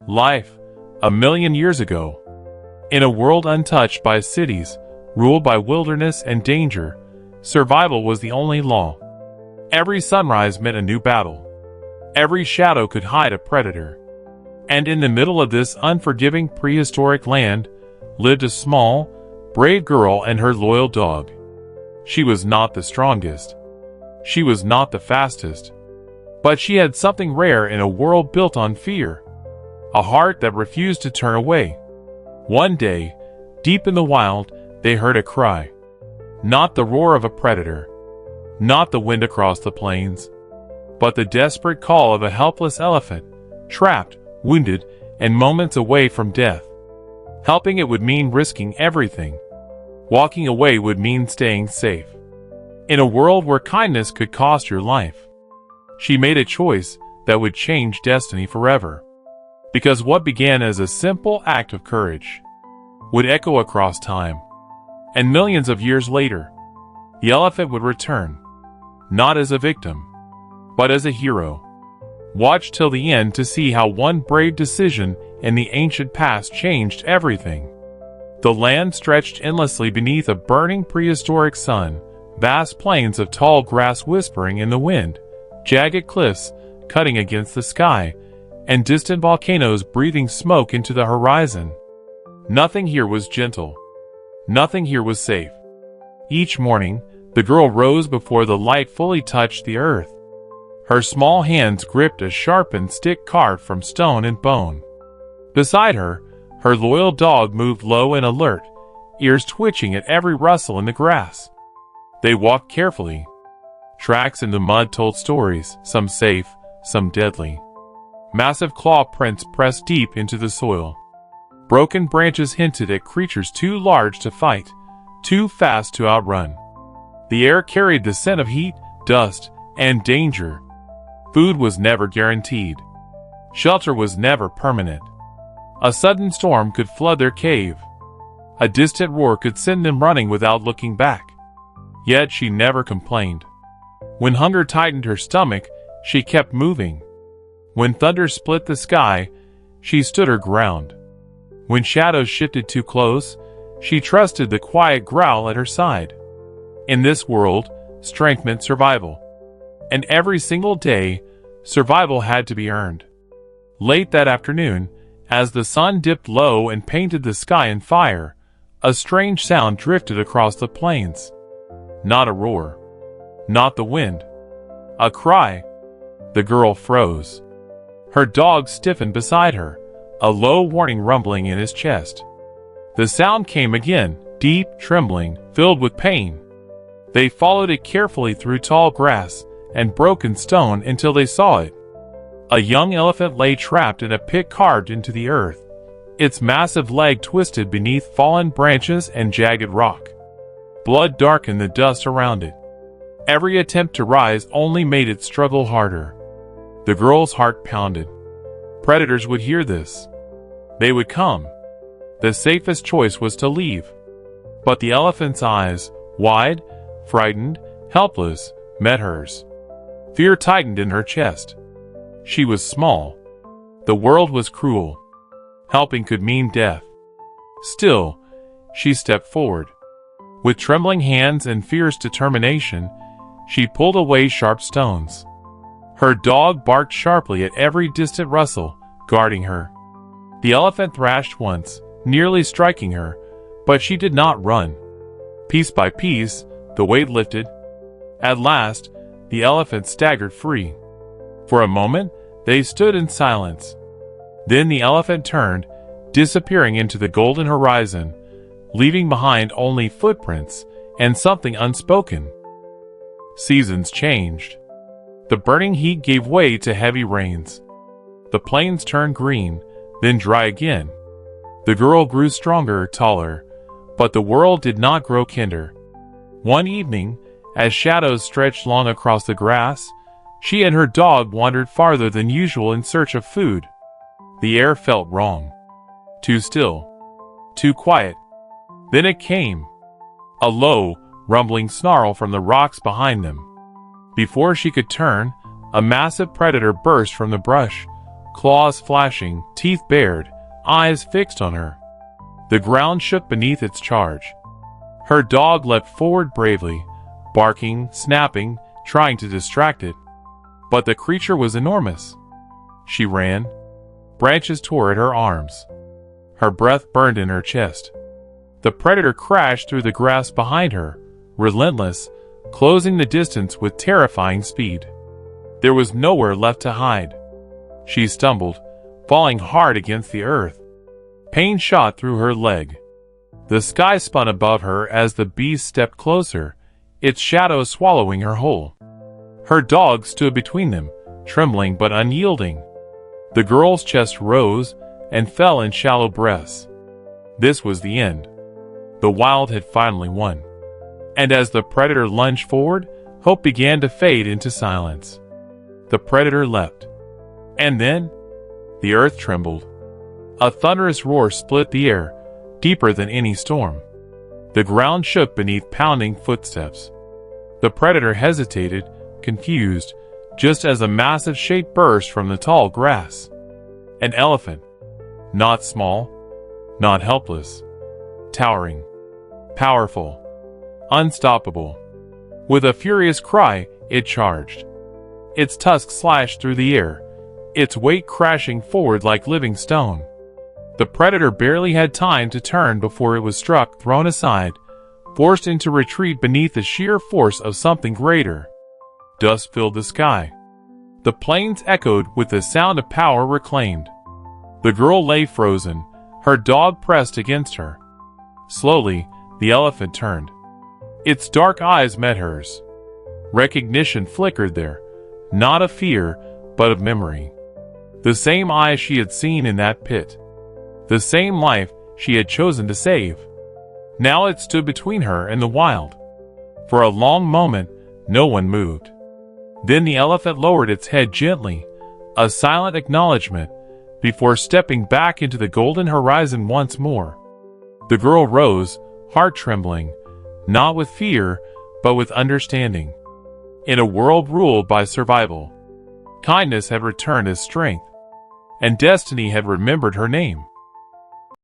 Life, 1,000,000 years ago. In a world untouched by cities, ruled by wilderness and danger, survival was the only law. Every sunrise meant a new battle. Every shadow could hide a predator. And in the middle of this unforgiving prehistoric land lived a small, brave girl and her loyal dog. She was not the strongest. She was not the fastest. But she had something rare in a world built on fear. A heart that refused to turn away. One day, deep in the wild, they heard a cry. Not the roar of a predator. Not the wind across the plains. But the desperate call of a helpless elephant, trapped, wounded, and moments away from death. Helping it would mean risking everything. Walking away would mean staying safe. In a world where kindness could cost your life, she made a choice that would change destiny forever. Because what began as a simple act of courage would echo across time. And millions of years later, the elephant would return, not as a victim, but as a hero. Watch till the end to see how one brave decision in the ancient past changed everything. The land stretched endlessly beneath a burning prehistoric sun, vast plains of tall grass whispering in the wind, jagged cliffs cutting against the sky, and distant volcanoes breathing smoke into the horizon. Nothing here was gentle. Nothing here was safe. Each morning, the girl rose before the light fully touched the earth. Her small hands gripped a sharpened stick carved from stone and bone. Beside her, her loyal dog moved low and alert, ears twitching at every rustle in the grass. They walked carefully. Tracks in the mud told stories, some safe, some deadly. Massive claw prints pressed deep into the soil. Broken branches hinted at creatures too large to fight, too fast to outrun. The air carried the scent of heat, dust, and danger. Food was never guaranteed. Shelter was never permanent. A sudden storm could flood their cave. A distant roar could send them running without looking back. Yet she never complained. When hunger tightened her stomach, she kept moving. When thunder split the sky, she stood her ground. When shadows shifted too close, she trusted the quiet growl at her side. In this world, strength meant survival. And every single day, survival had to be earned. Late that afternoon, as the sun dipped low and painted the sky in fire, a strange sound drifted across the plains. Not a roar. Not the wind. A cry. The girl froze. Her dog stiffened beside her, a low warning rumbling in his chest. The sound came again, deep, trembling, filled with pain. They followed it carefully through tall grass and broken stone until they saw it. A young elephant lay trapped in a pit carved into the earth, its massive leg twisted beneath fallen branches and jagged rock. Blood darkened the dust around it. Every attempt to rise only made it struggle harder. The girl's heart pounded. Predators would hear this. They would come. The safest choice was to leave. But the elephant's eyes, wide, frightened, helpless, met hers. Fear tightened in her chest. She was small. The world was cruel. Helping could mean death. Still, she stepped forward. With trembling hands and fierce determination, she pulled away sharp stones. Her dog barked sharply at every distant rustle, guarding her. The elephant thrashed once, nearly striking her, but she did not run. Piece by piece, the weight lifted. At last, the elephant staggered free. For a moment, they stood in silence. Then the elephant turned, disappearing into the golden horizon, leaving behind only footprints and something unspoken. Seasons changed. The burning heat gave way to heavy rains. The plains turned green, then dry again. The girl grew stronger, taller, but the world did not grow kinder. One evening, as shadows stretched long across the grass, she and her dog wandered farther than usual in search of food. The air felt wrong. Too still. Too quiet. Then it came. A low, rumbling snarl from the rocks behind them. Before she could turn, a massive predator burst from the brush, claws flashing, teeth bared, eyes fixed on her. The ground shook beneath its charge. Her dog leapt forward bravely, barking, snapping, trying to distract it. But the creature was enormous. She ran. Branches tore at her arms. Her breath burned in her chest. The predator crashed through the grass behind her, relentless, closing the distance with terrifying speed. There was nowhere left to hide. She stumbled, falling hard against the earth. Pain shot through her leg. The sky spun above her as the beast stepped closer, its shadow swallowing her whole. Her dog stood between them, trembling but unyielding. The girl's chest rose and fell in shallow breaths. This was the end. The wild had finally won. And as the predator lunged forward, hope began to fade into silence. The predator leapt. And then, the earth trembled. A thunderous roar split the air, deeper than any storm. The ground shook beneath pounding footsteps. The predator hesitated, confused, just as a massive shape burst from the tall grass. An elephant. Not small, not helpless. Towering. Powerful. Unstoppable. With a furious cry, it charged. Its tusks slashed through the air, its weight crashing forward like living stone. The predator barely had time to turn before it was struck, thrown aside, forced into retreat beneath the sheer force of something greater. Dust filled the sky. The plains echoed with the sound of power reclaimed. The girl lay frozen, her dog pressed against her. Slowly, the elephant turned. Its dark eyes met hers. Recognition flickered there, not of fear, but of memory. The same eyes she had seen in that pit. The same life she had chosen to save. Now it stood between her and the wild. For a long moment, no one moved. Then the elephant lowered its head gently, a silent acknowledgement, before stepping back into the golden horizon once more. The girl rose, heart trembling, not with fear, but with understanding. In a world ruled by survival, kindness had returned as strength, and destiny had remembered her name.